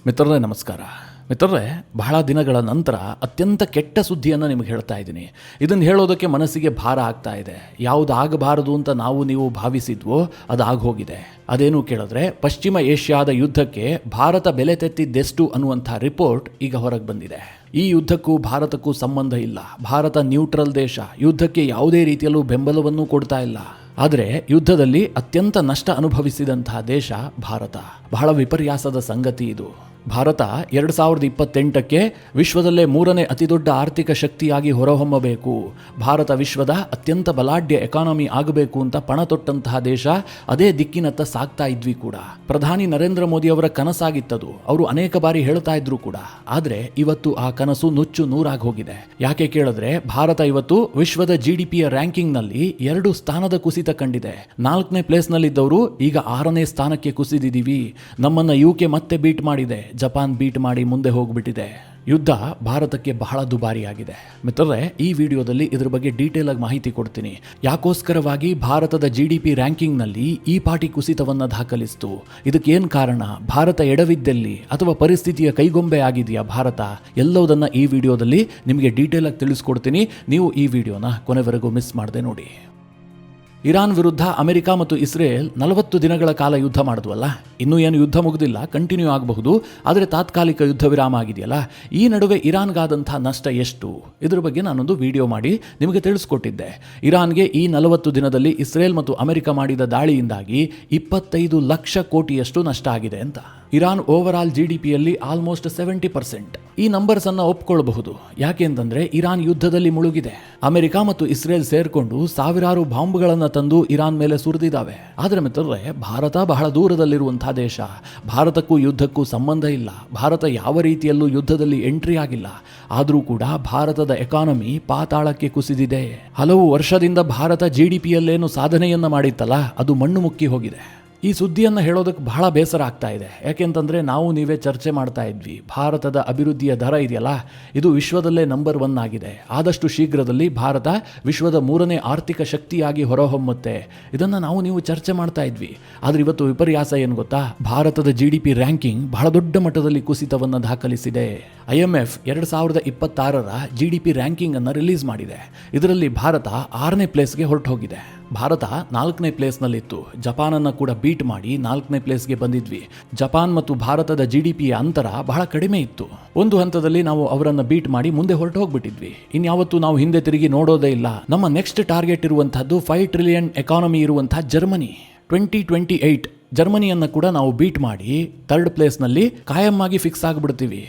ಮಿತ್ರರೇ ನಮಸ್ಕಾರ. ಮಿತ್ರರೇ, ಬಹಳ ದಿನಗಳ ನಂತರ ಅತ್ಯಂತ ಕೆಟ್ಟ ಸುದ್ದಿಯನ್ನು ನಿಮಗೆ ಹೇಳ್ತಾ ಇದ್ದೀನಿ. ಇದನ್ನು ಹೇಳೋದಕ್ಕೆ ಮನಸ್ಸಿಗೆ ಭಾರ ಆಗ್ತಾ ಇದೆ. ಯಾವುದು ಆಗಬಾರದು ಅಂತ ನಾವು ನೀವು ಭಾವಿಸಿದ್ವೋ ಅದು ಆಗೋಗಿದೆ. ಅದೇನು ಕೇಳಿದ್ರೆ, ಪಶ್ಚಿಮ ಏಷ್ಯಾದ ಯುದ್ಧಕ್ಕೆ ಭಾರತ ಬೆಲೆ ತೆತ್ತಿದ್ದೆಷ್ಟು ಅನ್ನುವಂಥ ರಿಪೋರ್ಟ್ ಈಗ ಹೊರಗೆ ಬಂದಿದೆ. ಈ ಯುದ್ಧಕ್ಕೂ ಭಾರತಕ್ಕೂ ಸಂಬಂಧ ಇಲ್ಲ. ಭಾರತ ನ್ಯೂಟ್ರಲ್ ದೇಶ, ಯುದ್ಧಕ್ಕೆ ಯಾವುದೇ ರೀತಿಯಲ್ಲೂ ಬೆಂಬಲವನ್ನು ಕೊಡ್ತಾ ಇಲ್ಲ. ಆದರೆ ಯುದ್ಧದಲ್ಲಿ ಅತ್ಯಂತ ನಷ್ಟ ಅನುಭವಿಸಿದಂತಹ ದೇಶ ಭಾರತ. ಬಹಳ ವಿಪರ್ಯಾಸದ ಸಂಗತಿ ಇದು. ಭಾರತ 2028ಕ್ಕೆ ವಿಶ್ವದಲ್ಲೇ 3ನೇ ಅತಿದೊಡ್ಡ ಆರ್ಥಿಕ ಶಕ್ತಿಯಾಗಿ ಹೊರಹೊಮ್ಮಬೇಕು, ಭಾರತ ವಿಶ್ವದ ಅತ್ಯಂತ ಬಲಾಢ್ಯ ಎಕಾನಮಿ ಆಗಬೇಕು ಅಂತ ಪಣ ತೊಟ್ಟಂತಹ ದೇಶ. ಅದೇ ದಿಕ್ಕಿನತ್ತ ಸಾಗ್ತಾ ಇದ್ವಿ ಕೂಡ. ಪ್ರಧಾನಿ ನರೇಂದ್ರ ಮೋದಿ ಅವರ ಕನಸಾಗಿತ್ತದು. ಅವರು ಅನೇಕ ಬಾರಿ ಹೇಳ್ತಾ ಇದ್ರು ಕೂಡ. ಆದರೆ ಇವತ್ತು ಆ ಕನಸು ನುಚ್ಚು ನೂರಾಗಿ ಹೋಗಿದೆ. ಯಾಕೆ ಕೇಳಿದ್ರೆ, ಭಾರತ ಇವತ್ತು ವಿಶ್ವದ GDPಯ ರ್ಯಾಂಕಿಂಗ್ನಲ್ಲಿ 2 ಸ್ಥಾನದ ಕುಸಿತ ಕಂಡಿದೆ. 4ನೇ ಪ್ಲೇಸ್ನಲ್ಲಿದ್ದವರು ಈಗ 6ನೇ ಸ್ಥಾನಕ್ಕೆ ಕುಸಿದಿದ್ದೀವಿ. ನಮ್ಮನ್ನ UK ಮತ್ತೆ ಬೀಟ್ ಮಾಡಿದೆ, ಜಪಾನ್ ಬೀಟ್ ಮಾಡಿ ಮುಂದೆ ಹೋಗ್ಬಿಟ್ಟಿದೆ. ಯುದ್ಧ ಭಾರತಕ್ಕೆ ಬಹಳ ದುಬಾರಿಯಾಗಿದೆ. ಮಿತ್ರರೇ, ಈ ವಿಡಿಯೋದಲ್ಲಿ ಇದ್ರ ಬಗ್ಗೆ ಡೀಟೇಲ್ ಆಗಿ ಮಾಹಿತಿ ಕೊಡ್ತೀನಿ. ಯಾಕೋಸ್ಕರವಾಗಿ ಭಾರತದ GDP ರ್ಯಾಂಕಿಂಗ್ನಲ್ಲಿ ಈ ಪಾಟಿ ಕುಸಿತವನ್ನು ದಾಖಲಿಸಿತು, ಇದಕ್ಕೇನು ಕಾರಣ, ಭಾರತ ಎಡವಿದ್ದಲ್ಲಿ ಅಥವಾ ಪರಿಸ್ಥಿತಿಯ ಕೈಗೊಂಬೆ ಆಗಿದೆಯಾ ಭಾರತ, ಎಲ್ಲವುದನ್ನು ಈ ವಿಡಿಯೋದಲ್ಲಿ ನಿಮಗೆ ಡೀಟೇಲ್ ಆಗಿ ತಿಳಿಸ್ಕೊಡ್ತೀನಿ. ನೀವು ಈ ವಿಡಿಯೋನ ಕೊನೆವರೆಗೂ ಮಿಸ್ ಮಾಡದೆ ನೋಡಿ. ಇರಾನ್ ವಿರುದ್ಧ ಅಮೆರಿಕ ಮತ್ತು ಇಸ್ರೇಲ್ 40 ದಿನಗಳ ಕಾಲ ಯುದ್ಧ ಮಾಡಿದ್ವಲ್ಲ. ಇನ್ನೂ ಏನು ಯುದ್ಧ ಮುಗಿದಿಲ್ಲ, ಕಂಟಿನ್ಯೂ ಆಗಬಹುದು. ಆದರೆ ತಾತ್ಕಾಲಿಕ ಯುದ್ಧ ವಿರಾಮ ಆಗಿದೆಯಲ್ಲ. ಈ ನಡುವೆ ಇರಾನ್ಗಾದಂಥ ನಷ್ಟ ಎಷ್ಟು, ಇದ್ರ ಬಗ್ಗೆ ನಾನೊಂದು ವಿಡಿಯೋ ಮಾಡಿ ನಿಮಗೆ ತಿಳಿಸ್ಕೊಟ್ಟಿದ್ದೆ. ಇರಾನ್ಗೆ ಈ 40 ದಿನದಲ್ಲಿ ಇಸ್ರೇಲ್ ಮತ್ತು ಅಮೆರಿಕ ಮಾಡಿದ ದಾಳಿಯಿಂದಾಗಿ 25 ಲಕ್ಷ ಕೋಟಿಯಷ್ಟು ನಷ್ಟ ಆಗಿದೆ ಅಂತ. ಇರಾನ್ ಓವರ್ ಆಲ್ GDPಯಲ್ಲಿ ಆಲ್ಮೋಸ್ಟ್ 70%. ಈ ನಂಬರ್ಸ್ ಅನ್ನು ಒಪ್ಕೊಳ್ಬಹುದು. ಯಾಕೆ ಅಂತಂದ್ರೆ, ಇರಾನ್ ಯುದ್ಧದಲ್ಲಿ ಮುಳುಗಿದೆ. ಅಮೆರಿಕ ಮತ್ತು ಇಸ್ರೇಲ್ ಸೇರ್ಕೊಂಡು ಸಾವಿರಾರು ಬಾಂಬ್ಗಳನ್ನು ತಂದು ಇರಾನ್ ಮೇಲೆ ಸುರಿದಿದ್ದಾವೆ. ಆದರೆ ಮಿತ್ರರೇ, ಭಾರತ ಬಹಳ ದೂರದಲ್ಲಿರುವಂತಹ ದೇಶ. ಭಾರತಕ್ಕೂ ಯುದ್ಧಕ್ಕೂ ಸಂಬಂಧ ಇಲ್ಲ. ಭಾರತ ಯಾವ ರೀತಿಯಲ್ಲೂ ಯುದ್ಧದಲ್ಲಿ ಎಂಟ್ರಿ ಆಗಿಲ್ಲ. ಆದರೂ ಕೂಡ ಭಾರತದ ಎಕಾನಮಿ ಪಾತಾಳಕ್ಕೆ ಕುಸಿದಿದೆ. ಹಲವು ವರ್ಷದಿಂದ ಭಾರತ GDPಯಲ್ಲೇನು ಸಾಧನೆಯನ್ನ ಮಾಡಿತ್ತಲ್ಲ, ಅದು ಮಣ್ಣು ಮುಕ್ಕಿ ಹೋಗಿದೆ. ಈ ಸುದ್ದಿಯನ್ನು ಹೇಳೋದಕ್ಕೆ ಬಹಳ ಬೇಸರ ಆಗ್ತಾ ಇದೆ. ಯಾಕೆಂತಂದರೆ, ನಾವು ನೀವೇ ಚರ್ಚೆ ಮಾಡ್ತಾ ಇದ್ವಿ, ಭಾರತದ ಅಭಿವೃದ್ಧಿಯ ದರ ಇದೆಯಲ್ಲ, ಇದು ವಿಶ್ವದಲ್ಲೇ ನಂಬರ್ 1 ಆಗಿದೆ. ಆದಷ್ಟು ಶೀಘ್ರದಲ್ಲಿ ಭಾರತ ವಿಶ್ವದ 3ನೇ ಆರ್ಥಿಕ ಶಕ್ತಿಯಾಗಿ ಹೊರಹೊಮ್ಮುತ್ತೆ. ಇದನ್ನು ನಾವು ನೀವು ಚರ್ಚೆ ಮಾಡ್ತಾ ಇದ್ವಿ. ಆದರೆ ಇವತ್ತು ವಿಪರ್ಯಾಸ ಏನು ಗೊತ್ತಾ, ಭಾರತದ GDP ರ್ಯಾಂಕಿಂಗ್ ಬಹಳ ದೊಡ್ಡ ಮಟ್ಟದಲ್ಲಿ ಕುಸಿತವನ್ನು ದಾಖಲಿಸಿದೆ. IMF 2026ರ GDP ರ್ಯಾಂಕಿಂಗ್ ಅನ್ನು ರಿಲೀಸ್ ಮಾಡಿದೆ. ಇದರಲ್ಲಿ ಭಾರತ 6ನೇ ಪ್ಲೇಸ್ಗೆ ಹೊರಟು ಹೋಗಿದೆ. ಭಾರತ 4ನೇ ಪ್ಲೇಸ್ನಲ್ಲಿತ್ತು. ಜಪಾನನ್ನು ಕೂಡ ಬೀಟ್ ಮಾಡಿ 4ನೇ ಪ್ಲೇಸ್ಗೆ ಬಂದಿದ್ವಿ. ಜಪಾನ್ ಮತ್ತು ಭಾರತದ GDPಯ ಅಂತರ ಬಹಳ ಕಡಿಮೆ ಇತ್ತು. ಒಂದು ಹಂತದಲ್ಲಿ ನಾವು ಅವರನ್ನು ಬೀಟ್ ಮಾಡಿ ಮುಂದೆ ಹೊರಟು ಹೋಗ್ಬಿಟ್ಟಿದ್ವಿ. ಇನ್ಯಾವತ್ತೂ ನಾವು ಹಿಂದೆ ತಿರುಗಿ ನೋಡೋದೇ ಇಲ್ಲ. ನಮ್ಮ ನೆಕ್ಸ್ಟ್ ಟಾರ್ಗೆಟ್ ಇರುವಂತಹದ್ದು 5 ಟ್ರಿಲಿಯನ್ ಎಕಾನಮಿ ಇರುವಂತಹ ಜರ್ಮನಿ. 2028 ಜರ್ಮನಿಯನ್ನು ಕೂಡ ನಾವು ಬೀಟ್ ಮಾಡಿ 3rd ಪ್ಲೇಸ್ನಲ್ಲಿ ಕಾಯಂ ಆಗಿ ಫಿಕ್ಸ್ ಆಗಿಬಿಡ್ತೀವಿ.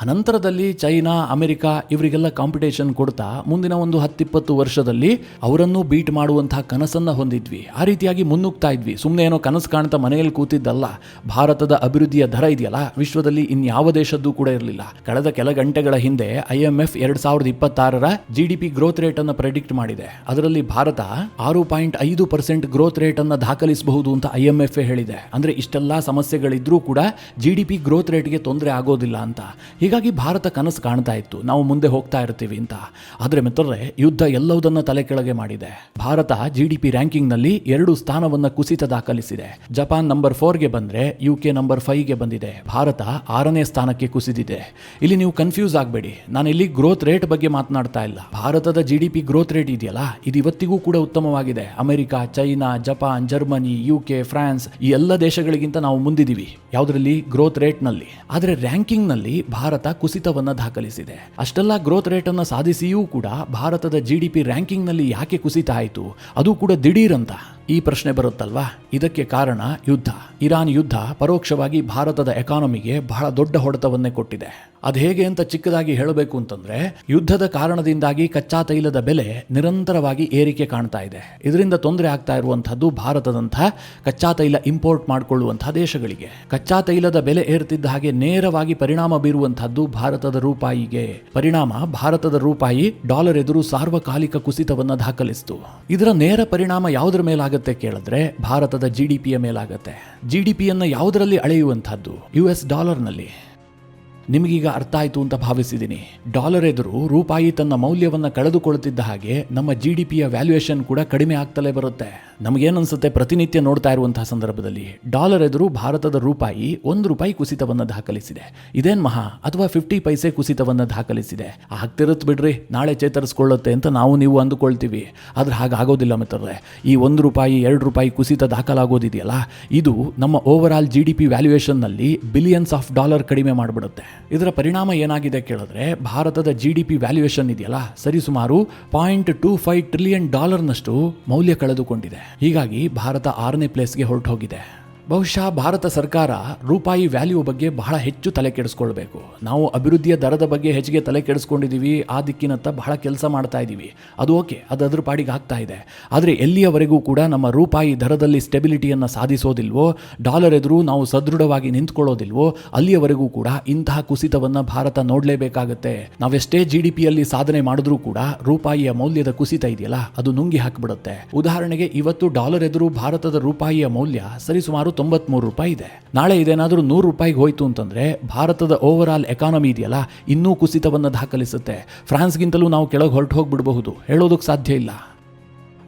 ಅನಂತರದಲ್ಲಿ ಚೈನಾ, ಅಮೆರಿಕ ಇವರಿಗೆಲ್ಲ ಕಾಂಪಿಟೇಷನ್ ಕೊಡ್ತಾ ಮುಂದಿನ ಒಂದು 10-20 ವರ್ಷದಲ್ಲಿ ಅವರನ್ನು ಬೀಟ್ ಮಾಡುವಂತಹ ಕನಸನ್ನು ಹೊಂದಿದ್ವಿ. ಆ ರೀತಿಯಾಗಿ ಮುನ್ನುಗ್ತಾ ಇದ್ವಿ. ಸುಮ್ಮನೆ ಏನೋ ಕನಸು ಕಾಣ್ತಾ ಮನೆಯಲ್ಲಿ ಕೂತಿದ್ದಲ್ಲ. ಭಾರತದ ಅಭಿವೃದ್ಧಿಯ ದರ ಇದೆಯಲ್ಲ, ವಿಶ್ವದಲ್ಲಿ ಇನ್ಯಾವ ದೇಶದ್ದು ಕೂಡ ಇರಲಿಲ್ಲ. ಕಳೆದ ಕೆಲ ಗಂಟೆಗಳ ಹಿಂದೆ IMF 2026ರ GDP ಗ್ರೋತ್ ರೇಟ್ ಅನ್ನು ಪ್ರೆಡಿಕ್ಟ್ ಮಾಡಿದೆ. ಅದರಲ್ಲಿ ಭಾರತ 6.5% ಗ್ರೋತ್ ರೇಟ್ ಅನ್ನು ದಾಖಲಿಸಬಹುದು ಅಂತ IMF ಹೇಳಿದೆ. ಅಂದ್ರೆ ಇಷ್ಟೆಲ್ಲ ಸಮಸ್ಯೆಗಳಿದ್ರೂ ಕೂಡ GDP ಗ್ರೋತ್ ರೇಟ್ಗೆ ತೊಂದರೆ ಆಗೋದಿಲ್ಲ ಅಂತ. ಹೀಗಾಗಿ ಭಾರತ ಕನಸು ಕಾಣ್ತಾ ಇತ್ತು, ನಾವು ಮುಂದೆ ಹೋಗ್ತಾ ಇರ್ತೀವಿ ಅಂತ. ಆದರೆ ಮಿತ್ರರೇ, ಯುದ್ಧ ಎಲ್ಲವುದನ್ನು ತಲೆ ಕೆಳಗೆ ಮಾಡಿದೆ. ಭಾರತ GDP ರ್ಯಾಂಕಿಂಗ್ನಲ್ಲಿ 2 ಸ್ಥಾನವನ್ನು ಕುಸಿತ ದಾಖಲಿಸಿದೆ. ಜಪಾನ್ ನಂಬರ್ 4ಗೆ ಬಂದರೆ UK ನಂಬರ್ 5ಗೆ ಬಂದಿದೆ. ಭಾರತ 6ನೇ ಸ್ಥಾನಕ್ಕೆ ಕುಸಿದಿದೆ. ಇಲ್ಲಿ ನೀವು ಕನ್ಫ್ಯೂಸ್ ಆಗಬೇಡಿ, ನಾನು ಇಲ್ಲಿ ಗ್ರೋತ್ ರೇಟ್ ಬಗ್ಗೆ ಮಾತನಾಡ್ತಾ ಇಲ್ಲ. ಭಾರತದ GDP ಗ್ರೋತ್ ರೇಟ್ ಇದೆಯಲ್ಲ, ಇದು ಇವತ್ತಿಗೂ ಕೂಡ ಉತ್ತಮವಾಗಿದೆ. America, China, Japan, Germany, UK, France ಈ ಎಲ್ಲ ದೇಶಗಳಿಗಿಂತ ನಾವು ಮುಂದಿದ್ದೀವಿ. ಯಾವುದರಲ್ಲಿ? ಗ್ರೋತ್ ರೇಟ್ನಲ್ಲಿ. ಆದರೆ ರ್ಯಾಂಕಿಂಗ್ನಲ್ಲಿ ಭಾರತ ಕುಸಿತವನ್ನು ದಾಖಲಿಸಿದೆ. ಅಷ್ಟೆಲ್ಲ ಗ್ರೋತ್ ರೇಟ್ ಅನ್ನು ಸಾಧಿಸಿಯೂ ಕೂಡ ಭಾರತದ GDP ರ್ಯಾಂಕಿಂಗ್ನಲ್ಲಿ ಯಾಕೆ ಕುಸಿತ ಆಯಿತು? ಅದು ಕೂಡ ದಿಢೀರ್ ಅಂತ ಈ ಪ್ರಶ್ನೆ ಬರುತ್ತಲ್ವಾ? ಇದಕ್ಕೆ ಕಾರಣ ಯುದ್ಧ. ಇರಾನ್ ಯುದ್ಧ ಪರೋಕ್ಷವಾಗಿ ಭಾರತದ ಎಕಾನಮಿಗೆ ಬಹಳ ದೊಡ್ಡ ಹೊಡೆತವನ್ನೇ ಕೊಟ್ಟಿದೆ. ಅದು ಹೇಗೆ ಅಂತ ಚಿಕ್ಕದಾಗಿ ಹೇಳಬೇಕು ಅಂತಂದ್ರೆ, ಯುದ್ಧದ ಕಾರಣದಿಂದಾಗಿ ಕಚ್ಚಾ ತೈಲದ ಬೆಲೆ ನಿರಂತರವಾಗಿ ಏರಿಕೆ ಕಾಣ್ತಾ ಇದೆ. ಇದರಿಂದ ತೊಂದರೆ ಆಗ್ತಾ ಇರುವಂತಹದ್ದು ಭಾರತದಂತಹ ಕಚ್ಚಾ ತೈಲ ಇಂಪೋರ್ಟ್ ಮಾಡಿಕೊಳ್ಳುವಂತಹ ದೇಶಗಳಿಗೆ. ಕಚ್ಚಾ ತೈಲದ ಬೆಲೆ ಏರ್ತಿದ್ದ ಹಾಗೆ ನೇರವಾಗಿ ಪರಿಣಾಮ ಬೀರುವಂತಹದ್ದು ಭಾರತದ ರೂಪಾಯಿಗೆ. ಪರಿಣಾಮ ಭಾರತದ ರೂಪಾಯಿ ಡಾಲರ್ ಎದುರು ಸಾರ್ವಕಾಲಿಕ ಕುಸಿತವನ್ನು ದಾಖಲಿಸಿತು. ಇದರ ನೇರ ಪರಿಣಾಮ ಯಾವುದರ ಮೇಲಾಗುತ್ತೆ ಕೇಳಿದ್ರೆ, ಭಾರತದ GDPಯ ಮೇಲಾಗುತ್ತೆ. GDPಯನ್ನು ಯಾವುದರಲ್ಲಿ ಅಳೆಯುವಂತಹದ್ದು? US ಡಾಲರ್ನಲ್ಲಿ. ನಿಮಗೀಗ ಅರ್ಥ ಆಯಿತು ಅಂತ ಭಾವಿಸಿದ್ದೀನಿ. ಡಾಲರ್ ಎದುರು ರೂಪಾಯಿ ತನ್ನ ಮೌಲ್ಯವನ್ನು ಕಳೆದುಕೊಳ್ಳುತ್ತಿದ್ದ ಹಾಗೆ ನಮ್ಮ GDPಯ ವ್ಯಾಲ್ಯೂಯೇಷನ್ ಕೂಡ ಕಡಿಮೆ ಆಗ್ತಲೇ ಬರುತ್ತೆ. ನಮಗೇನನ್ಸುತ್ತೆ, ಪ್ರತಿನಿತ್ಯ ನೋಡ್ತಾ ಇರುವಂತಹ ಸಂದರ್ಭದಲ್ಲಿ ಡಾಲರ್ ಎದುರು ಭಾರತದ ರೂಪಾಯಿ ₹1 ಕುಸಿತವನ್ನು ದಾಖಲಿಸಿದೆ. ಇದೇನ್ ಮಹಾ, ಅಥವಾ 50 ಪೈಸೆ ಕುಸಿತವನ್ನು ದಾಖಲಿಸಿದೆ, ಆಗ್ತಿರುತ್ತ ಬಿಡ್ರಿ, ನಾಳೆ ಚೇತರಿಸ್ಕೊಳ್ಳುತ್ತೆ ಅಂತ ನಾವು ನೀವು ಅಂದುಕೊಳ್ತೀವಿ. ಆದ್ರೆ ಹಾಗಾಗೋದಿಲ್ಲ ಮಿತ್ರರೇ. ಈ ₹1 ₹2 ಕುಸಿತ ದಾಖಲಾಗೋದಿದೆಯಲ್ಲ, ಇದು ನಮ್ಮ ಓವರ್ ಆಲ್ GDP ವ್ಯಾಲ್ಯೂಯೇಷನ್ನಲ್ಲಿ ಬಿಲಿಯನ್ಸ್ ಆಫ್ ಡಾಲರ್ ಕಡಿಮೆ ಮಾಡಿಬಿಡುತ್ತೆ. ಇದರ ಪರಿಣಾಮ ಏನಾಗಿದೆ ಕೇಳಿದ್ರೆ, ಭಾರತದ GDP ವ್ಯಾಲ್ಯೂಯೇಷನ್ ಇದೆಯಲ್ಲ, ಸರಿಸುಮಾರು $0.25 ಟ್ರಿಲಿಯನ್ ಮೌಲ್ಯ ಕಳೆದುಕೊಂಡಿದೆ. ಹೀಗಾಗಿ ಭಾರತ 6ನೇ ಪ್ಲೇಸ್ಗೆ ಹೊರಟು ಹೋಗಿದೆ. ಬಹುಶಃ ಭಾರತ ಸರ್ಕಾರ ರೂಪಾಯಿ ವ್ಯಾಲ್ಯೂ ಬಗ್ಗೆ ಬಹಳ ಹೆಚ್ಚು ತಲೆ ಕೆಡಿಸ್ಕೊಳ್ಬೇಕು. ನಾವು ಅಭಿವೃದ್ಧಿಯ ದರದ ಬಗ್ಗೆ ಹೆಚ್ಚಿಗೆ ತಲೆ ಕೆಡಿಸ್ಕೊಂಡಿದ್ದೀವಿ, ಆ ದಿಕ್ಕಿನತ್ತ ಬಹಳ ಕೆಲಸ ಮಾಡ್ತಾ ಇದ್ದೀವಿ. ಅದು ಓಕೆ, ಅದು ಅದ್ರ ಪಾಡಿಗೆ ಆಗ್ತಾ ಇದೆ. ಆದರೆ ಎಲ್ಲಿಯವರೆಗೂ ಕೂಡ ನಮ್ಮ ರೂಪಾಯಿ ದರದಲ್ಲಿ ಸ್ಟೆಬಿಲಿಟಿಯನ್ನು ಸಾಧಿಸೋದಿಲ್ವೋ, ಡಾಲರ್ ಎದುರು ನಾವು ಸದೃಢವಾಗಿ ನಿಂತ್ಕೊಳ್ಳೋದಿಲ್ವೋ, ಅಲ್ಲಿಯವರೆಗೂ ಕೂಡ ಇಂತಹ ಕುಸಿತವನ್ನು ಭಾರತ ನೋಡಲೇಬೇಕಾಗತ್ತೆ. ನಾವೆಷ್ಟೇ GDPಯಲ್ಲಿ ಸಾಧನೆ ಮಾಡಿದ್ರೂ ಕೂಡ ರೂಪಾಯಿಯ ಮೌಲ್ಯದ ಕುಸಿತ ಇದೆಯಲ್ಲ, ಅದು ನುಂಗಿ ಹಾಕಿಬಿಡುತ್ತೆ. ಉದಾಹರಣೆಗೆ, ಇವತ್ತು ಡಾಲರ್ ಎದುರು ಭಾರತದ ರೂಪಾಯಿಯ ಮೌಲ್ಯ ಸರಿಸುಮಾರು $93 ಇದೆ. ನಾಳೆ ಇದೇನಾದರೂ $100 ಹೋಯ್ತು ಅಂತಂದ್ರೆ ಭಾರತದ ಓವರ್ ಆಲ್ ಎಕಾನಮಿ ಇದೆಯಲ್ಲ, ಇನ್ನೂ ಕುಸಿತವನ್ನು ದಾಖಲಿಸುತ್ತೆ. ಫ್ರಾನ್ಸ್ಗಿಂತಲೂ ನಾವು ಕೆಳಗೆ ಹೊರಟು ಹೋಗ್ಬಿಡಬಹುದು, ಹೇಳೋದಕ್ಕೆ ಸಾಧ್ಯ ಇಲ್ಲ.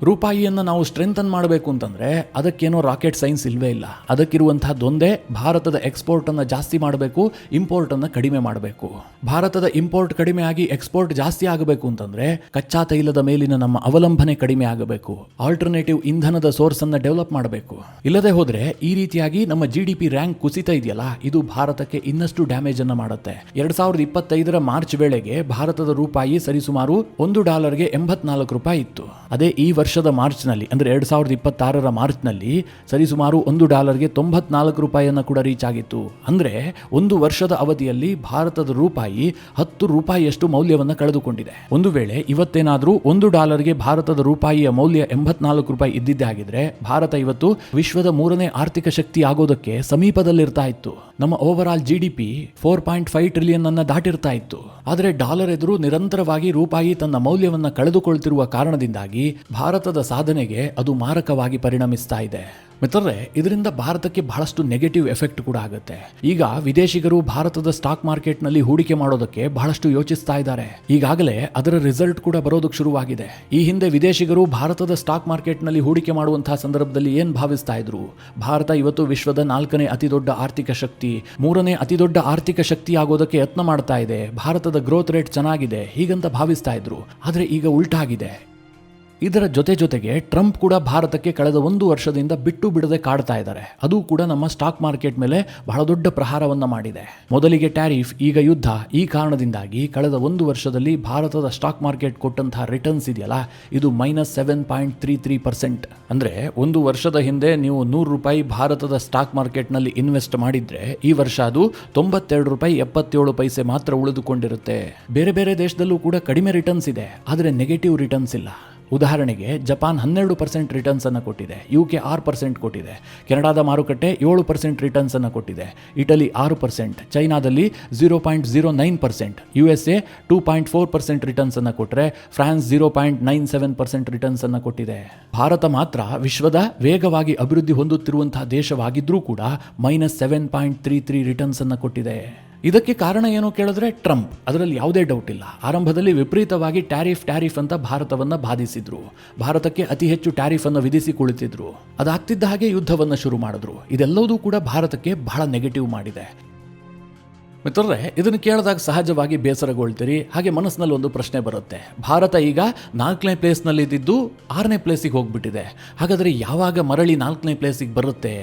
ರೂಪಾಯಿಯನ್ನು ನಾವು ಸ್ಟ್ರೆಂಥನ್ ಮಾಡಬೇಕು ಅಂತಂದರೆ ಅದಕ್ಕೇನೋ ರಾಕೆಟ್ ಸೈನ್ಸ್ ಇಲ್ಲವೇ ಇಲ್ಲ. ಅದಕ್ಕಿರುವಂತಹದ್ದೊಂದೇ, ಭಾರತದ ಎಕ್ಸ್ಪೋರ್ಟನ್ನು ಜಾಸ್ತಿ ಮಾಡಬೇಕು, ಇಂಪೋರ್ಟನ್ನು ಕಡಿಮೆ ಮಾಡಬೇಕು. ಭಾರತದ ಇಂಪೋರ್ಟ್ ಕಡಿಮೆ ಆಗಿ ಎಕ್ಸ್ಪೋರ್ಟ್ ಜಾಸ್ತಿ ಆಗಬೇಕು ಅಂತಂದರೆ ಕಚ್ಚಾ ತೈಲದ ಮೇಲಿನ ನಮ್ಮ ಅವಲಂಬನೆ ಕಡಿಮೆ ಆಗಬೇಕು, ಆಲ್ಟರ್ನೇಟಿವ್ ಇಂಧನದ ಸೋರ್ಸನ್ನು ಡೆವಲಪ್ ಮಾಡಬೇಕು. ಇಲ್ಲದೆ ಹೋದರೆ ಈ ರೀತಿಯಾಗಿ ನಮ್ಮ GDP ರ್ಯಾಂಕ್ ಕುಸಿತ ಇದೆಯಲ್ಲ, ಇದು ಭಾರತಕ್ಕೆ ಇನ್ನಷ್ಟು ಡ್ಯಾಮೇಜ್ ಅನ್ನು ಮಾಡುತ್ತೆ. 2025 ಮಾರ್ಚ್ ವೇಳೆಗೆ ಭಾರತದ ರೂಪಾಯಿ ಸರಿಸುಮಾರು $1ಗೆ ₹84 ಇತ್ತು. ಅದೇ ಈ ವರ್ಷದ ಮಾರ್ಚ್ನಲ್ಲಿ, ಅಂದರೆ 2026 ಮಾರ್ಚ್ನಲ್ಲಿ ಸರಿಸುಮಾರು $1ಗೆ $94 ಕೂಡ ರೀಚ್ ಆಗಿತ್ತು. ಅಂದರೆ ಒಂದು ವರ್ಷದ ಅವಧಿಯಲ್ಲಿ ಭಾರತದ ರೂಪಾಯಿ ₹10 ಮೌಲ್ಯವನ್ನು ಕಳೆದುಕೊಂಡಿದೆ. ಒಂದು ವೇಳೆ ಇವತ್ತೇನಾದರೂ $1ಗೆ ಭಾರತದ ರೂಪಾಯಿಯ ಮೌಲ್ಯ ₹84 ಇದ್ದಿದ್ದೇ ಆಗಿದ್ರೆ ಭಾರತ ಇವತ್ತು ವಿಶ್ವದ 3ನೇ ಆರ್ಥಿಕ ಶಕ್ತಿ ಆಗೋದಕ್ಕೆ ಸಮೀಪದಲ್ಲಿರ್ತಾ ಇತ್ತು. ನಮ್ಮ ಓವರ್ ಆಲ್ GDP $4.5 ಟ್ರಿಲಿಯನ್ ಅನ್ನು ದಾಟಿರ್ತಾ ಇತ್ತು. ಆದರೆ ಡಾಲರ್ ಎದುರು ನಿರಂತರವಾಗಿ ರೂಪಾಯಿ ತನ್ನ ಮೌಲ್ಯವನ್ನು ಕಳೆದುಕೊಳ್ತಿರುವ ಕಾರಣದಿಂದಾಗಿ ಭಾರತದ ಸಾಧನೆಗೆ ಅದು ಮಾರಕವಾಗಿ ಪರಿಣಮಿಸ್ತಾ ಇದೆ. ಮಿತ್ರರೇ, ಇದರಿಂದ ಭಾರತಕ್ಕೆ ಬಹಳಷ್ಟು ನೆಗೆಟಿವ್ ಎಫೆಕ್ಟ್ ಕೂಡ ಆಗುತ್ತೆ. ಈಗ ವಿದೇಶಿಗರು ಭಾರತದ ಸ್ಟಾಕ್ ಮಾರ್ಕೆಟ್ನಲ್ಲಿ ಹೂಡಿಕೆ ಮಾಡೋದಕ್ಕೆ ಬಹಳಷ್ಟು ಯೋಚಿಸ್ತಾ ಇದ್ದಾರೆ. ಈಗಾಗಲೇ ಅದರ ರಿಸಲ್ಟ್ ಕೂಡ ಬರೋದಕ್ಕೆ ಶುರುವಾಗಿದೆ. ಈ ಹಿಂದೆ ವಿದೇಶಿಗರು ಭಾರತದ ಸ್ಟಾಕ್ ಮಾರ್ಕೆಟ್ನಲ್ಲಿ ಹೂಡಿಕೆ ಮಾಡುವಂತಹ ಸಂದರ್ಭದಲ್ಲಿ ಏನು ಭಾವಿಸ್ತಾ ಇದ್ರು? ಭಾರತ ಇವತ್ತು ವಿಶ್ವದ 4ನೇ ಅತಿ ದೊಡ್ಡ ಆರ್ಥಿಕ ಶಕ್ತಿ, 3ನೇ ಅತಿ ದೊಡ್ಡ ಆರ್ಥಿಕ ಶಕ್ತಿ ಆಗೋದಕ್ಕೆ ಯತ್ನ ಮಾಡ್ತಾ ಇದೆ, ಭಾರತದ ಗ್ರೋತ್ ರೇಟ್ ಚೆನ್ನಾಗಿದೆ ಹೀಗಂತ ಭಾವಿಸ್ತಾ ಇದ್ರು. ಆದರೆ ಈಗ ಉಲ್ಟಾಗಿದೆ. ಇದರ ಜೊತೆಗೆ ಟ್ರಂಪ್ ಕೂಡ ಭಾರತಕ್ಕೆ ಕಳೆದ 1 ವರ್ಷದಿಂದ ಬಿಟ್ಟು ಬಿಡದೆ ಕಾಡ್ತಾ ಇದ್ದಾರೆ. ಅದು ಕೂಡ ನಮ್ಮ ಸ್ಟಾಕ್ ಮಾರ್ಕೆಟ್ ಮೇಲೆ ಬಹಳ ದೊಡ್ಡ ಪ್ರಹಾರವನ್ನು ಮಾಡಿದೆ. ಮೊದಲಿಗೆ ಟ್ಯಾರಿಫ್, ಈಗ ಯುದ್ಧ. ಈ ಕಾರಣದಿಂದಾಗಿ ಕಳೆದ 1 ವರ್ಷದಲ್ಲಿ ಭಾರತದ ಸ್ಟಾಕ್ ಮಾರ್ಕೆಟ್ ಕೊಟ್ಟಂತಹ ರಿಟರ್ನ್ಸ್ ಇದೆಯಲ್ಲ, ಇದು -7.33%. ಅಂದರೆ 1 ವರ್ಷದ ಹಿಂದೆ ನೀವು ₹100 ಭಾರತದ ಸ್ಟಾಕ್ ಮಾರ್ಕೆಟ್ನಲ್ಲಿ ಇನ್ವೆಸ್ಟ್ ಮಾಡಿದ್ರೆ ಈ ವರ್ಷ ಅದು $92.77 ಮಾತ್ರ ಉಳಿದುಕೊಂಡಿರುತ್ತೆ. ಬೇರೆ ಬೇರೆ ದೇಶದಲ್ಲೂ ಕೂಡ ಕಡಿಮೆ ರಿಟರ್ನ್ಸ್ ಇದೆ, ಆದರೆ ನೆಗೆಟಿವ್ ರಿಟರ್ನ್ಸ್ ಇಲ್ಲ. ಉದಾಹರಣೆಗೆ ಜಪಾನ್ 12% ರಿಟರ್ನ್ಸ್ ಅನ್ನು ಕೊಟ್ಟಿದೆ, UK 6% ಕೊಟ್ಟಿದೆ, ಕೆನಡಾದ ಮಾರುಕಟ್ಟೆ 7% ರಿಟರ್ನ್ಸ್ ಅನ್ನು ಕೊಟ್ಟಿದೆ, ಇಟಲಿ 6%, ಚೈನಾದಲ್ಲಿ 0.09%, USA 2.4% ರಿಟರ್ನ್ಸ್ ಅನ್ನು ಕೊಟ್ಟರೆ ಫ್ರಾನ್ಸ್ 0.97% ರಿಟರ್ನ್ಸ್ ಅನ್ನು ಕೊಟ್ಟಿದೆ. ಭಾರತ ಮಾತ್ರ ವಿಶ್ವದ ವೇಗವಾಗಿ ಅಭಿವೃದ್ಧಿ ಹೊಂದುತ್ತಿರುವಂತಹ ದೇಶವಾಗಿದ್ರೂ ಕೂಡ -7.33 ರಿಟರ್ನ್ಸ್ ಅನ್ನು ಕೊಟ್ಟಿದೆ. ಇದಕ್ಕೆ ಕಾರಣ ಏನು ಕೇಳಿದ್ರೆ ಟ್ರಂಪ್, ಅದರಲ್ಲಿ ಯಾವುದೇ ಡೌಟ್ ಇಲ್ಲ. ಆರಂಭದಲ್ಲಿ ವಿಪರೀತವಾಗಿ ಟ್ಯಾರಿಫ್ ಅಂತ ಭಾರತವನ್ನು ಬಾಧಿಸಿದ್ರು, ಭಾರತಕ್ಕೆ ಅತಿ ಹೆಚ್ಚು ಟ್ಯಾರಿಫ್ ಅನ್ನು ವಿಧಿಸಿ ಕುಳಿತಿದ್ರು. ಅದಾಗ್ತಿದ್ದ ಹಾಗೆ ಯುದ್ಧವನ್ನು ಶುರು ಮಾಡಿದ್ರು. ಇದೆಲ್ಲವೂ ಕೂಡ ಭಾರತಕ್ಕೆ ಬಹಳ ನೆಗೆಟಿವ್ ಮಾಡಿದೆ. ಮಿತ್ರರೇ, ಇದನ್ನು ಕೇಳಿದಾಗ ಸಹಜವಾಗಿ ಬೇಸರಗೊಳ್ತೀರಿ. ಹಾಗೆ ಮನಸ್ಸಿನಲ್ಲಿ ಒಂದು ಪ್ರಶ್ನೆ ಬರುತ್ತೆ, ಭಾರತ ಈಗ 4ನೇ ಪ್ಲೇಸ್ನಲ್ಲಿ ಇದ್ದಿದ್ದು 6ನೇ ಪ್ಲೇಸಿಗೆ ಹೋಗ್ಬಿಟ್ಟಿದೆ, ಹಾಗಾದರೆ ಯಾವಾಗ ಮರಳಿ 4ನೇ ಪ್ಲೇಸಿಗೆ ಬರುತ್ತೆ?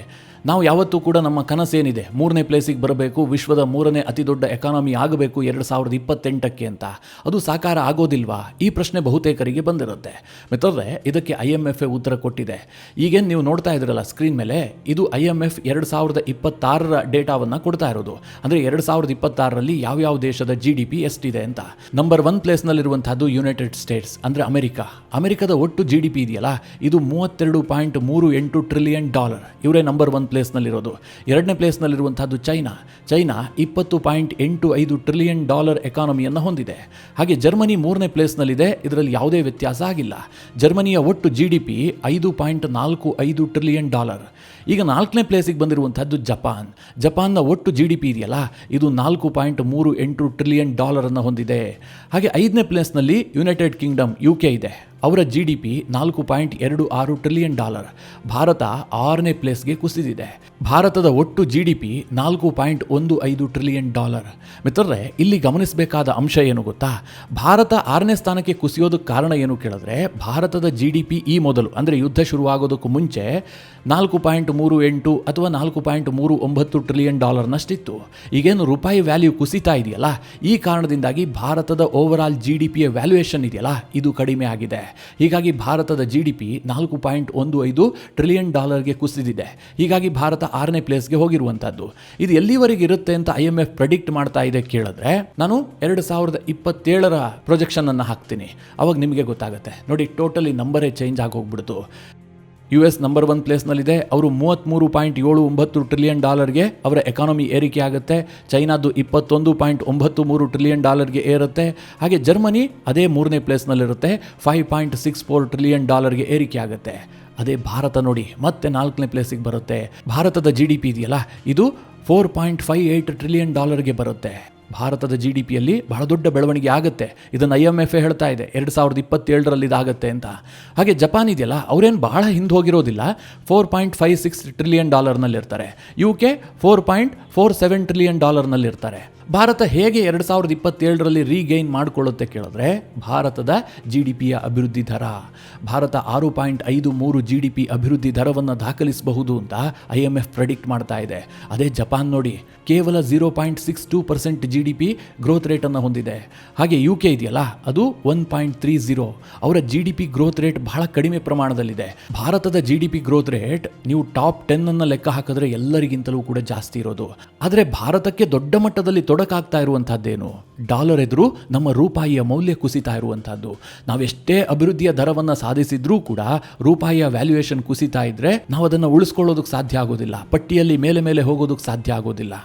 ನಾವು ಯಾವತ್ತೂ ಕೂಡ ನಮ್ಮ ಕನಸೇನಿದೆ 3ನೇ ಪ್ಲೇಸಿಗೆ ಬರಬೇಕು, ವಿಶ್ವದ 3ನೇ ಅತಿ ದೊಡ್ಡ ಎಕಾನಮಿ ಆಗಬೇಕು 2028ಕ್ಕೆ ಅಂತ, ಅದು ಸಾಕಾರ ಆಗೋದಿಲ್ವಾ? ಈ ಪ್ರಶ್ನೆ ಬಹುತೇಕರಿಗೆ ಬಂದಿರುತ್ತೆ. ಮಿತ್ರರೇ, ಇದಕ್ಕೆ IMF ಉತ್ತರ ಕೊಟ್ಟಿದೆ. ಈಗೇನು ನೀವು ನೋಡ್ತಾ ಇದ್ರಲ್ಲ ಸ್ಕ್ರೀನ್ ಮೇಲೆ, ಇದು IMF 2026 ಡೇಟಾವನ್ನು ಕೊಡ್ತಾ ಇರೋದು. ಅಂದರೆ 2026ರಲ್ಲಿ ಯಾವ್ಯಾವ ದೇಶದ GDP ಎಷ್ಟಿದೆ ಅಂತ. ನಂಬರ್ 1 ಪ್ಲೇಸ್ನಲ್ಲಿರುವಂತಹದ್ದು ಯುನೈಟೆಡ್ ಸ್ಟೇಟ್ಸ್, ಅಂದರೆ ಅಮೆರಿಕದ ಒಟ್ಟು GDP ಇದೆಯಲ್ಲ, ಇದು $32.38 ಟ್ರಿಲಿಯನ್. ಇವರೇ ನಂಬರ್ 1 ಪ್ಲೇಸ್ನಲ್ಲಿರೋದು. 2ನೇ ಪ್ಲೇಸ್ನಲ್ಲಿರುವಂಥದ್ದು ಚೈನಾ 20.85 ಟ್ರಿಲಿಯನ್ ಡಾಲರ್ ಎಕಾನಮಿಯನ್ನು ಹೊಂದಿದೆ. ಹಾಗೆ ಜರ್ಮನಿ 3ನೇ ಪ್ಲೇಸ್ನಲ್ಲಿದೆ. ಇದರಲ್ಲಿ ಯಾವುದೇ ವ್ಯತ್ಯಾಸ ಆಗಿಲ್ಲ. ಜರ್ಮನಿಯ ಒಟ್ಟು GDP 5.45 ಟ್ರಿಲಿಯನ್ ಡಾಲರ್. ಈಗ 4ನೇ ಪ್ಲೇಸಿಗೆ ಬಂದಿರುವಂಥದ್ದು ಜಪಾನ್ನ ಒಟ್ಟು GDP ಇದೆಯಲ್ಲ, ಇದು 4.38 ಟ್ರಿಲಿಯನ್ ಡಾಲರನ್ನು ಹೊಂದಿದೆ. ಹಾಗೆ 5ನೇ ಪ್ಲೇಸ್ನಲ್ಲಿ ಯುನೈಟೆಡ್ ಕಿಂಗ್ಡಮ್ UK ಇದೆ. ಅವರ GDP 4.26 ಟ್ರಿಲಿಯನ್ ಡಾಲರ್. ಭಾರತ 6ನೇ ಪ್ಲೇಸ್ಗೆ ಕುಸಿದಿದೆ. ಭಾರತದ ಒಟ್ಟು GDP 4.15 ಟ್ರಿಲಿಯನ್ ಡಾಲರ್. ಮಿತ್ರರೇ, ಇಲ್ಲಿ ಗಮನಿಸಬೇಕಾದ ಅಂಶ ಏನು ಗೊತ್ತಾ? ಭಾರತ 6ನೇ ಸ್ಥಾನಕ್ಕೆ ಕುಸಿಯೋದಕ್ಕೆ ಕಾರಣ ಏನು ಕೇಳಿದ್ರೆ, ಭಾರತದ GDP ಈ ಮೊದಲು ಅಂದರೆ ಯುದ್ಧ ಶುರುವಾಗೋದಕ್ಕೂ ಮುಂಚೆ 4.38 ಅಥವಾ 4.39 ಟ್ರಿಲಿಯನ್ ಡಾಲರ್ನಷ್ಟಿತ್ತು. ಈಗೇನು ರೂಪಾಯಿ ವ್ಯಾಲ್ಯೂ ಕುಸಿತಾ ಇದೆಯಲ್ಲ, ಈ ಕಾರಣದಿಂದಾಗಿ ಭಾರತದ ಓವರಾಲ್ GDPಯ ವ್ಯಾಲ್ಯೂಯೇಷನ್ ಇದೆಯಲ್ಲ, ಇದು ಕಡಿಮೆ ಆಗಿದೆ. ಹೀಗಾಗಿ ಭಾರತದ GDP 4.15 ಟ್ರಿಲಿಯನ್ ಡಾಲರ್ಗೆ ಕುಸಿದಿದೆ. ಹೀಗಾಗಿ ಭಾರತ 6ನೇ ಪ್ಲೇಸ್ಗೆ ಹೋಗಿರುವಂಥದ್ದು. ಇದು ಎಲ್ಲಿವರೆಗೆ ಇರುತ್ತೆ ಅಂತ IMF ಪ್ರೆಡಿಕ್ಟ್ ಮಾಡ್ತಾ ಇದೆ ಕೇಳಿದ್ರೆ, ನಾನು 2027ರ ಪ್ರೊಜೆಕ್ಷನ್ ಅನ್ನು ಹಾಕ್ತೀನಿ. ಅವಾಗ ನಿಮಗೆ ಗೊತ್ತಾಗುತ್ತೆ. ನೋಡಿ, ಟೋಟಲಿ ನಂಬರೇ ಚೇಂಜ್ ಆಗಿ ಹೋಗ್ಬಿಡ್ತು. US number 1 ಪ್ಲೇಸ್ನಲ್ಲಿದೆ. ಅವರು 33.79 ಟ್ರಿಲಿಯನ್ ಡಾಲರ್ಗೆ ಅವರ ಎಕಾನಮಿ ಏರಿಕೆ ಆಗುತ್ತೆ. ಚೈನಾದು 21.93 ಟ್ರಿಲಿಯನ್ ಡಾಲರ್ಗೆ ಏರುತ್ತೆ. ಹಾಗೆ ಜರ್ಮನಿ ಅದೇ 3ನೇ ಪ್ಲೇಸ್ನಲ್ಲಿರುತ್ತೆ, 5.64 ಟ್ರಿಲಿಯನ್ ಡಾಲರ್ಗೆ ಏರಿಕೆ ಆಗುತ್ತೆ. ಅದೇ ಭಾರತ ನೋಡಿ ಮತ್ತೆ 4ನೇ ಪ್ಲೇಸಿಗೆ ಬರುತ್ತೆ. ಭಾರತದ GDP ಇದೆಯಲ್ಲ, ಇದು 4.58 ಟ್ರಿಲಿಯನ್ ಡಾಲರ್ಗೆ ಬರುತ್ತೆ. ಭಾರತದ GDPಯಲ್ಲಿ ಬಹಳ ದೊಡ್ಡ ಬೆಳವಣಿಗೆ ಆಗುತ್ತೆ. ಇದನ್ನು IMF ಹೇಳ್ತಾ ಇದೆ 2027ರಲ್ಲಿ ಇದಾಗುತ್ತೆ ಅಂತ. ಹಾಗೆ ಜಪಾನ್ ಇದೆಯಲ್ಲ, ಅವರೇನು ಬಹಳ ಹಿಂದೆ ಹೋಗಿರೋದಿಲ್ಲ, 4.56 ಟ್ರಿಲಿಯನ್ ಡಾಲರ್ನಲ್ಲಿರ್ತಾರೆ. UK 4.47 ಟ್ರಿಲಿಯನ್ ಡಾಲರ್ನಲ್ಲಿರ್ತಾರೆ. ಭಾರತ ಹೇಗೆ 2027ರಲ್ಲಿ ರೀಗೈನ್ ಮಾಡಿಕೊಳ್ಳುತ್ತೆ ಕೇಳಿದ್ರೆ, ಭಾರತದ GDPಯ ಅಭಿವೃದ್ಧಿ ದರ. ಭಾರತ 6.53 GDP ಅಭಿವೃದ್ಧಿ ದರವನ್ನು ದಾಖಲಿಸಬಹುದು ಅಂತ IMF ಪ್ರೆಡಿಕ್ಟ್ ಮಾಡ್ತಾ ಇದೆ. ಅದೇ ಜಪಾನ್ ನೋಡಿ, ಕೇವಲ 0.62% GDP ಗ್ರೋತ್ ರೇಟನ್ನು ಹೊಂದಿದೆ. ಹಾಗೆ UK ಇದೆಯಲ್ಲ, ಅದು 1.30. ಅವರ GDP ಗ್ರೋತ್ ರೇಟ್ ಬಹಳ ಕಡಿಮೆ ಪ್ರಮಾಣದಲ್ಲಿದೆ. ಭಾರತದ GDP ಗ್ರೋತ್ ರೇಟ್ ನೀವು ಟಾಪ್ 10 ಅನ್ನು ಲೆಕ್ಕ ಹಾಕಿದ್ರೆ ಎಲ್ಲರಿಗಿಂತಲೂ ಕೂಡ ಜಾಸ್ತಿ ಇರೋದು. ಆದರೆ ಭಾರತಕ್ಕೆ ದೊಡ್ಡ ಮಟ್ಟದಲ್ಲಿ ತೊಡಕಾಗ್ತಾ ಇರುವಂತಹದ್ದೇನು? ಡಾಲರ್ ಎದುರು ನಮ್ಮ ರೂಪಾಯಿಯ ಮೌಲ್ಯ ಕುಸಿತಾ ಇರುವಂತಹದ್ದು. ನಾವೆಷ್ಟೇ ಅಭಿವೃದ್ಧಿಯ ದರವನ್ನು ಸಾಧಿಸಿದ್ರೂ ಕೂಡ ರೂಪಾಯಿಯ ವ್ಯಾಲ್ಯೂಯೇಷನ್ ಕುಸಿತಾ ಇದ್ರೆ ನಾವು ಅದನ್ನು ಉಳಿಸ್ಕೊಳ್ಳೋದಕ್ಕೆ ಸಾಧ್ಯ ಆಗೋದಿಲ್ಲ. ಪಟ್ಟಿಯಲ್ಲಿ ಮೇಲೆ ಹೋಗೋದಕ್ಕೆ ಸಾಧ್ಯ ಆಗೋದಿಲ್ಲ.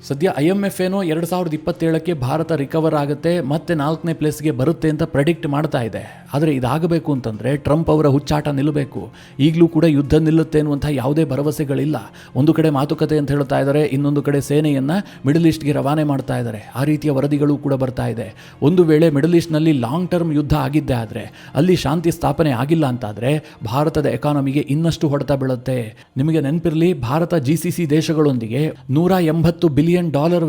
ಸದ್ಯ IMF ಏನೋ 2027ಕ್ಕೆ ಭಾರತ ರಿಕವರ್ ಆಗುತ್ತೆ, ಮತ್ತೆ 4ನೇ ಪ್ಲೇಸ್ಗೆ ಬರುತ್ತೆ ಅಂತ ಪ್ರೆಡಿಕ್ಟ್ ಮಾಡ್ತಾ ಇದೆ. ಆದರೆ ಇದಾಗಬೇಕು ಅಂತಂದರೆ ಟ್ರಂಪ್ ಅವರ ಹುಚ್ಚಾಟ ನಿಲ್ಲಬೇಕು. ಈಗಲೂ ಕೂಡ ಯುದ್ಧ ನಿಲ್ಲುತ್ತೆ ಅನ್ನುವಂಥ ಯಾವುದೇ ಭರವಸೆಗಳಿಲ್ಲ. ಒಂದು ಕಡೆ ಮಾತುಕತೆ ಅಂತ ಹೇಳ್ತಾ ಇದ್ದಾರೆ, ಇನ್ನೊಂದು ಕಡೆ ಸೇನೆಯನ್ನು ಮಿಡಲ್ ಈಸ್ಟ್ಗೆ ರವಾನೆ ಮಾಡ್ತಾ ಇದ್ದಾರೆ. ಆ ರೀತಿಯ ವರದಿಗಳು ಕೂಡ ಬರ್ತಾ ಇದೆ. ಒಂದು ವೇಳೆ ಮಿಡಲ್ ಈಸ್ಟ್ನಲ್ಲಿ ಲಾಂಗ್ ಟರ್ಮ್ ಯುದ್ಧ ಆಗಿದ್ದೇ ಆದರೆ, ಅಲ್ಲಿ ಶಾಂತಿ ಸ್ಥಾಪನೆ ಆಗಿಲ್ಲ ಅಂತಾದರೆ ಭಾರತದ ಎಕಾನಮಿಗೆ ಇನ್ನಷ್ಟು ಹೊಡೆತ ಬೀಳುತ್ತೆ. ನಿಮಗೆ ನೆನಪಿರಲಿ, ಭಾರತ GCC ದೇಶಗಳೊಂದಿಗೆ $180 ಬಿಲಿಯನ್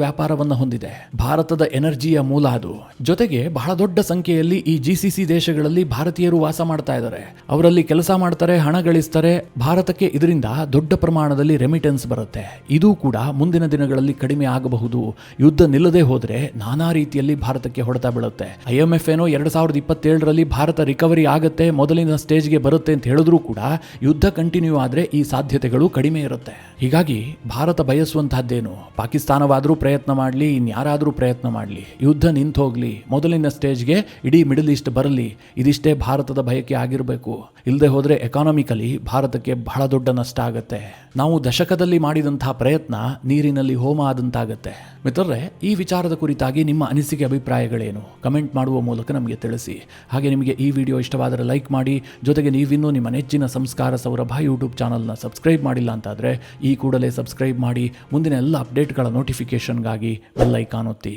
ವ್ಯಾಪಾರವನ್ನು ಹೊಂದಿದೆ. ಭಾರತದ ಎನರ್ಜಿಯ ಮೂಲ ಅದು. ಜೊತೆಗೆ ಬಹಳ ದೊಡ್ಡ ಸಂಖ್ಯೆಯಲ್ಲಿ ಈ GCC ದೇಶಗಳಲ್ಲಿ ಭಾರತೀಯರು ವಾಸ ಮಾಡ್ತಾ ಇದ್ದಾರೆ. ಅವರಲ್ಲಿ ಕೆಲಸ ಮಾಡ್ತಾರೆ, ಹಣ ಗಳಿಸ್ತಾರೆ. ಭಾರತಕ್ಕೆ ಇದರಿಂದ ದೊಡ್ಡ ಪ್ರಮಾಣದಲ್ಲಿ ರೆಮಿಟೆನ್ಸ್ ಬರುತ್ತೆ. ಇದು ಕೂಡ ಮುಂದಿನ ದಿನಗಳಲ್ಲಿ ಕಡಿಮೆ ಆಗಬಹುದು. ಯುದ್ಧ ನಿಲ್ಲದೆ ಹೋದ್ರೆ ನಾನಾ ರೀತಿಯಲ್ಲಿ ಭಾರತಕ್ಕೆ ಹೊಡೆತ ಬೀಳುತ್ತೆ. IMF ಏನೋ 2027ರಲ್ಲಿ ಭಾರತ ರಿಕವರಿ ಆಗುತ್ತೆ, ಮೊದಲಿನ ಸ್ಟೇಜ್ಗೆ ಬರುತ್ತೆ ಅಂತ ಹೇಳಿದ್ರೂ ಕೂಡ ಯುದ್ಧ ಕಂಟಿನ್ಯೂ ಆದ್ರೆ ಈ ಸಾಧ್ಯತೆಗಳು ಕಡಿಮೆ ಇರುತ್ತೆ. ಹೀಗಾಗಿ ಭಾರತ ಬಯಸುವಂತಹದ್ದೇನು? ಪಾಕಿಸ್ತಾನವಾದರೂ ಪ್ರಯತ್ನ ಮಾಡಲಿ, ಇನ್ಯಾರಾದರೂ ಪ್ರಯತ್ನ ಮಾಡಲಿ, ಯುದ್ಧ ನಿಂತು ಹೋಗಲಿ, ಮೊದಲಿನ ಸ್ಟೇಜ್ಗೆ ಇಡೀ ಮಿಡಲ್ ಈಸ್ಟ್ ಬರಲಿ. ಇದಿಷ್ಟೇ ಭಾರತದ ಬಯಕೆ ಆಗಿರಬೇಕು. ಇಲ್ಲದೆ ಹೋದರೆ ಎಕಾನಮಿಕಲಿ ಭಾರತಕ್ಕೆ ಬಹಳ ದೊಡ್ಡ ನಷ್ಟ ಆಗುತ್ತೆ. ನಾವು ದಶಕದಲ್ಲಿ ಮಾಡಿದಂತಹ ಪ್ರಯತ್ನ ನೀರಿನಲ್ಲಿ ಹೋಮ ಆದಂತಾಗತ್ತೆ. ಮಿತ್ರರೇ, ಈ ವಿಚಾರದ ಕುರಿತಾಗಿ ನಿಮ್ಮ ಅನಿಸಿಕೆ ಅಭಿಪ್ರಾಯಗಳೇನು? ಕಮೆಂಟ್ ಮಾಡುವ ಮೂಲಕ ನಮಗೆ ತಿಳಿಸಿ. ಹಾಗೆ ನಿಮಗೆ ಈ ವಿಡಿಯೋ ಇಷ್ಟವಾದರೆ ಲೈಕ್ ಮಾಡಿ. ಜೊತೆಗೆ ನೀವಿನ್ನೂ ನಿಮ್ಮ ನೆಚ್ಚಿನ ಸಂಸ್ಕಾರ ಸೌರಭ ಯೂಟ್ಯೂಬ್ ಚಾನಲ್ನ ಸಬ್ಸ್ಕ್ರೈಬ್ ಮಾಡಿಲ್ಲ ಅಂತಾದರೆ ಈ ಕೂಡಲೇ ಸಬ್ಸ್ಕ್ರೈಬ್ ಮಾಡಿ. ಮುಂದಿನ ಎಲ್ಲ ಅಪ್ಡೇಟ್ಗಳ ನೋಟಿಫಿಕೇಷನ್ಗಾಗಿ ಬೆಲ್ ಐಕಾನ್ ಒತ್ತಿ.